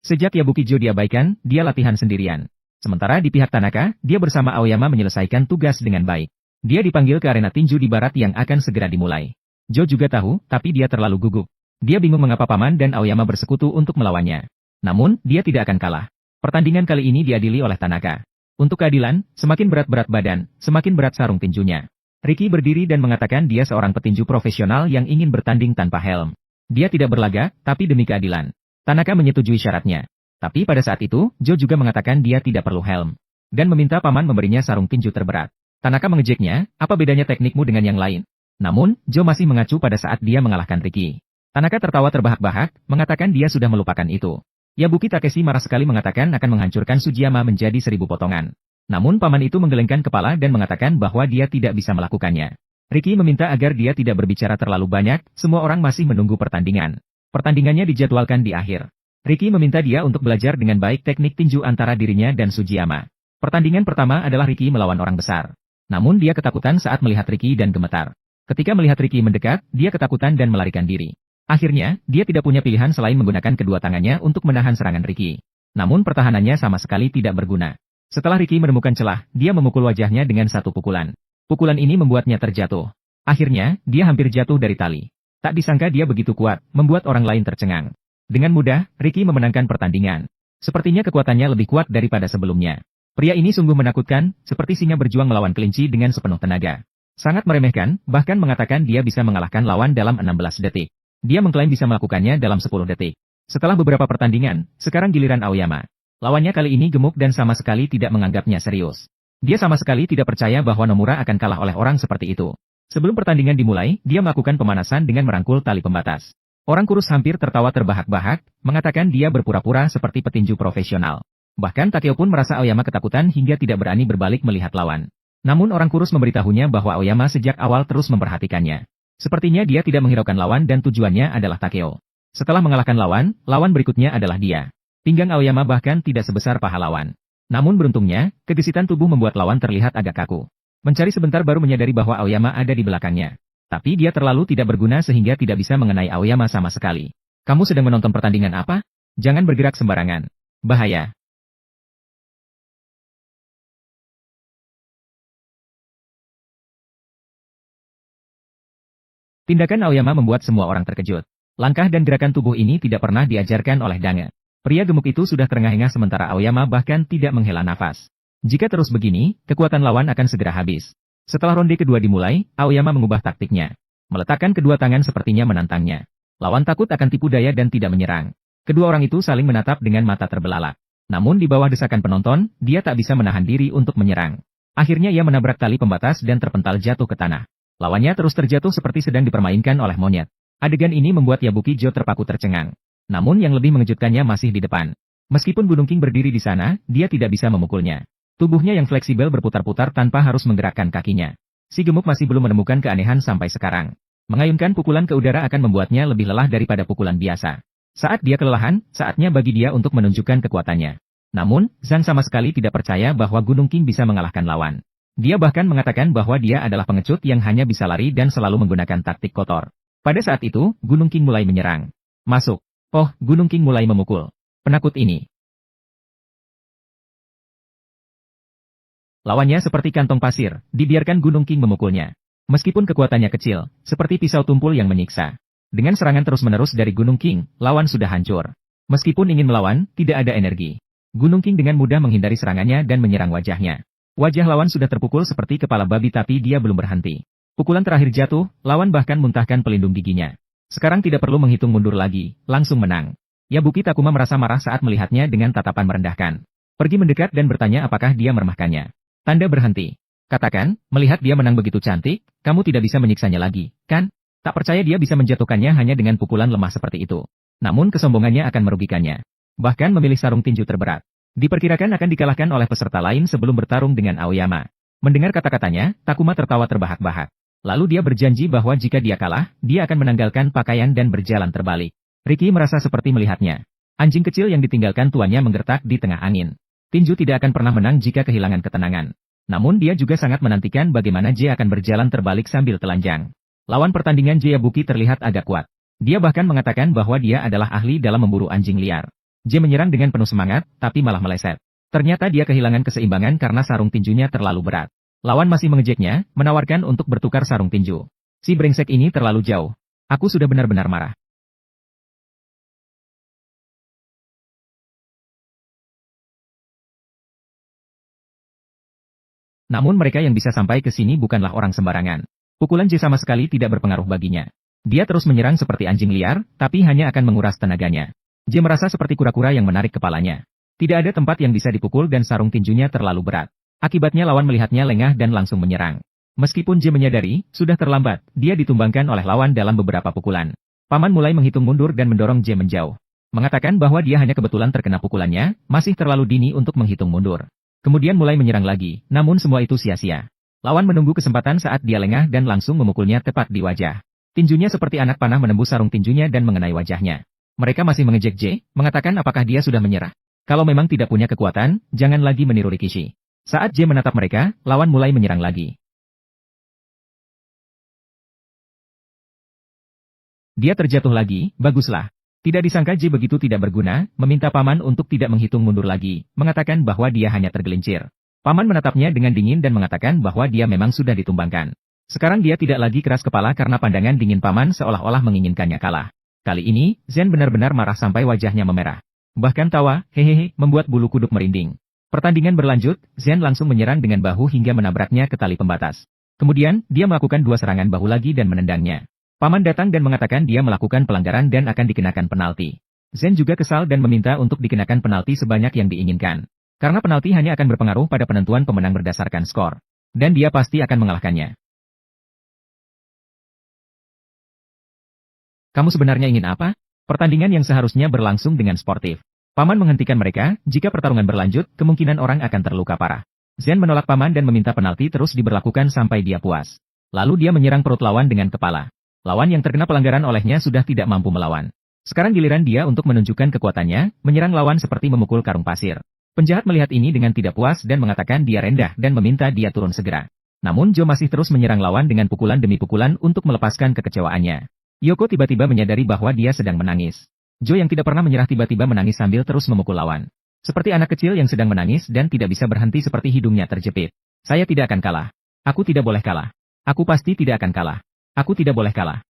Sejak Yabukijo diabaikan, dia latihan sendirian. Sementara di pihak Tanaka, dia bersama Aoyama menyelesaikan tugas dengan baik. Dia dipanggil ke arena tinju di barat yang akan segera dimulai. Jo juga tahu, tapi dia terlalu gugup. Dia bingung mengapa Paman dan Aoyama bersekutu untuk melawannya. Namun, dia tidak akan kalah. Pertandingan kali ini diadili oleh Tanaka. Untuk keadilan, semakin berat badan, semakin berat sarung tinjunya. Ricky berdiri dan mengatakan dia seorang petinju profesional yang ingin bertanding tanpa helm. Dia tidak berlaga, tapi demi keadilan. Tanaka menyetujui syaratnya. Tapi pada saat itu, Jo juga mengatakan dia tidak perlu helm. Dan meminta Paman memberinya sarung tinju terberat. Tanaka mengejeknya, apa bedanya teknikmu dengan yang lain? Namun, Jo masih mengacu pada saat dia mengalahkan Ricky. Tanaka tertawa terbahak-bahak, mengatakan dia sudah melupakan itu. Yabuki Takeshi marah sekali mengatakan akan menghancurkan Sujiyama menjadi 1000 potongan. Namun Paman itu menggelengkan kepala dan mengatakan bahwa dia tidak bisa melakukannya. Ricky meminta agar dia tidak berbicara terlalu banyak, semua orang masih menunggu pertandingan. Pertandingannya dijadwalkan di akhir. Ricky meminta dia untuk belajar dengan baik teknik tinju antara dirinya dan Sujiyama. Pertandingan pertama adalah Ricky melawan orang besar. Namun dia ketakutan saat melihat Ricky dan gemetar. Ketika melihat Ricky mendekat, dia ketakutan dan melarikan diri. Akhirnya, dia tidak punya pilihan selain menggunakan kedua tangannya untuk menahan serangan Ricky. Namun pertahanannya sama sekali tidak berguna. Setelah Ricky menemukan celah, dia memukul wajahnya dengan satu pukulan. Pukulan ini membuatnya terjatuh. Akhirnya, dia hampir jatuh dari tali. Tak disangka dia begitu kuat, membuat orang lain tercengang. Dengan mudah, Ricky memenangkan pertandingan. Sepertinya kekuatannya lebih kuat daripada sebelumnya. Pria ini sungguh menakutkan, seperti singa berjuang melawan kelinci dengan sepenuh tenaga. Sangat meremehkan, bahkan mengatakan dia bisa mengalahkan lawan dalam 16 detik. Dia mengklaim bisa melakukannya dalam 10 detik. Setelah beberapa pertandingan, sekarang giliran Aoyama. Lawannya kali ini gemuk dan sama sekali tidak menganggapnya serius. Dia sama sekali tidak percaya bahwa Nomura akan kalah oleh orang seperti itu. Sebelum pertandingan dimulai, dia melakukan pemanasan dengan merangkul tali pembatas. Orang kurus hampir tertawa terbahak-bahak, mengatakan dia berpura-pura seperti petinju profesional. Bahkan Takeo pun merasa Aoyama ketakutan hingga tidak berani berbalik melihat lawan. Namun orang kurus memberitahunya bahwa Aoyama sejak awal terus memperhatikannya. Sepertinya dia tidak menghiraukan lawan dan tujuannya adalah Takeo. Setelah mengalahkan lawan berikutnya adalah dia. Pinggang Aoyama bahkan tidak sebesar paha lawan. Namun beruntungnya, kegesitan tubuh membuat lawan terlihat agak kaku. Mencari sebentar baru menyadari bahwa Aoyama ada di belakangnya. Tapi dia terlalu tidak berguna sehingga tidak bisa mengenai Aoyama sama sekali. Kamu sedang menonton pertandingan apa? Jangan bergerak sembarangan. Bahaya. Tindakan Aoyama membuat semua orang terkejut. Langkah dan gerakan tubuh ini tidak pernah diajarkan oleh Dange. Pria gemuk itu sudah terengah-engah sementara Aoyama bahkan tidak menghela nafas. Jika terus begini, kekuatan lawan akan segera habis. Setelah ronde kedua dimulai, Aoyama mengubah taktiknya. Meletakkan kedua tangan sepertinya menantangnya. Lawan takut akan tipu daya dan tidak menyerang. Kedua orang itu saling menatap dengan mata terbelalak. Namun di bawah desakan penonton, dia tak bisa menahan diri untuk menyerang. Akhirnya ia menabrak tali pembatas dan terpental jatuh ke tanah. Lawannya terus terjatuh seperti sedang dipermainkan oleh monyet. Adegan ini membuat Yabukijo terpaku tercengang. Namun yang lebih mengejutkannya masih di depan. Meskipun Gunung King berdiri di sana, dia tidak bisa memukulnya. Tubuhnya yang fleksibel berputar-putar tanpa harus menggerakkan kakinya. Si gemuk masih belum menemukan keanehan sampai sekarang. Mengayunkan pukulan ke udara akan membuatnya lebih lelah daripada pukulan biasa. Saat dia kelelahan, saatnya bagi dia untuk menunjukkan kekuatannya. Namun, Zhang sama sekali tidak percaya bahwa Gunung King bisa mengalahkan lawan. Dia bahkan mengatakan bahwa dia adalah pengecut yang hanya bisa lari dan selalu menggunakan taktik kotor. Pada saat itu, Gunung King mulai menyerang. Masuk. Oh, Gunung King mulai memukul. Penakut ini. Lawannya seperti kantong pasir, dibiarkan Gunung King memukulnya. Meskipun kekuatannya kecil, seperti pisau tumpul yang menyiksa. Dengan serangan terus-menerus dari Gunung King, lawan sudah hancur. Meskipun ingin melawan, tidak ada energi. Gunung King dengan mudah menghindari serangannya dan menyerang wajahnya. Wajah lawan sudah terpukul seperti kepala babi tapi dia belum berhenti. Pukulan terakhir jatuh, lawan bahkan muntahkan pelindung giginya. Sekarang tidak perlu menghitung mundur lagi, langsung menang. Yabuki Takuma merasa marah saat melihatnya dengan tatapan merendahkan. Pergi mendekat dan bertanya apakah dia meremehkannya. Tanda berhenti. Katakan, melihat dia menang begitu cantik, kamu tidak bisa menyiksanya lagi, kan? Tak percaya dia bisa menjatuhkannya hanya dengan pukulan lemah seperti itu. Namun kesombongannya akan merugikannya. Bahkan memilih sarung tinju terberat. Diperkirakan akan dikalahkan oleh peserta lain sebelum bertarung dengan Aoyama. Mendengar kata-katanya, Takuma tertawa terbahak-bahak. Lalu dia berjanji bahwa jika dia kalah, dia akan menanggalkan pakaian dan berjalan terbalik. Ricky merasa seperti melihatnya. Anjing kecil yang ditinggalkan tuannya menggertak di tengah angin. Tinju tidak akan pernah menang jika kehilangan ketenangan. Namun dia juga sangat menantikan bagaimana J akan berjalan terbalik sambil telanjang. Lawan pertandingan J Yabuki terlihat agak kuat. Dia bahkan mengatakan bahwa dia adalah ahli dalam memburu anjing liar. J menyerang dengan penuh semangat, tapi malah meleset. Ternyata dia kehilangan keseimbangan karena sarung tinjunya terlalu berat. Lawan masih mengejeknya, menawarkan untuk bertukar sarung tinju. Si brengsek ini terlalu jauh. Aku sudah benar-benar marah. Namun mereka yang bisa sampai ke sini bukanlah orang sembarangan. Pukulan J sama sekali tidak berpengaruh baginya. Dia terus menyerang seperti anjing liar, tapi hanya akan menguras tenaganya. J merasa seperti kura-kura yang menarik kepalanya. Tidak ada tempat yang bisa dipukul dan sarung tinjunya terlalu berat. Akibatnya lawan melihatnya lengah dan langsung menyerang. Meskipun J menyadari, sudah terlambat, dia ditumbangkan oleh lawan dalam beberapa pukulan. Paman mulai menghitung mundur dan mendorong J menjauh. Mengatakan bahwa dia hanya kebetulan terkena pukulannya, masih terlalu dini untuk menghitung mundur. Kemudian mulai menyerang lagi, namun semua itu sia-sia. Lawan menunggu kesempatan saat dia lengah dan langsung memukulnya tepat di wajah. Tinjunya seperti anak panah menembus sarung tinjunya dan mengenai wajahnya. Mereka masih mengejek J, mengatakan apakah dia sudah menyerah. Kalau memang tidak punya kekuatan, jangan lagi meniru Rikishi. Saat J menatap mereka, lawan mulai menyerang lagi. Dia terjatuh lagi, baguslah. Tidak disangka J begitu tidak berguna, meminta paman untuk tidak menghitung mundur lagi, mengatakan bahwa dia hanya tergelincir. Paman menatapnya dengan dingin dan mengatakan bahwa dia memang sudah ditumbangkan. Sekarang dia tidak lagi keras kepala karena pandangan dingin paman seolah-olah menginginkannya kalah. Kali ini, Zen benar-benar marah sampai wajahnya memerah. Bahkan tawa, hehehe, membuat bulu kuduk merinding. Pertandingan berlanjut, Zen langsung menyerang dengan bahu hingga menabraknya ke tali pembatas. Kemudian, dia melakukan 2 serangan bahu lagi dan menendangnya. Paman datang dan mengatakan dia melakukan pelanggaran dan akan dikenakan penalti. Zen juga kesal dan meminta untuk dikenakan penalti sebanyak yang diinginkan. Karena penalti hanya akan berpengaruh pada penentuan pemenang berdasarkan skor. Dan dia pasti akan mengalahkannya. Kamu sebenarnya ingin apa? Pertandingan yang seharusnya berlangsung dengan sportif. Paman menghentikan mereka, jika pertarungan berlanjut, kemungkinan orang akan terluka parah. Zen menolak paman dan meminta penalti terus diberlakukan sampai dia puas. Lalu dia menyerang perut lawan dengan kepala. Lawan yang terkena pelanggaran olehnya sudah tidak mampu melawan. Sekarang giliran dia untuk menunjukkan kekuatannya, menyerang lawan seperti memukul karung pasir. Penjahat melihat ini dengan tidak puas dan mengatakan dia rendah dan meminta dia turun segera. Namun Joe masih terus menyerang lawan dengan pukulan demi pukulan untuk melepaskan kekecewaannya. Yoko tiba-tiba menyadari bahwa dia sedang menangis. Joe yang tidak pernah menyerah tiba-tiba menangis sambil terus memukul lawan. Seperti anak kecil yang sedang menangis dan tidak bisa berhenti seperti hidungnya terjepit. Saya tidak akan kalah. Aku tidak boleh kalah. Aku pasti tidak akan kalah. Aku tidak boleh kalah.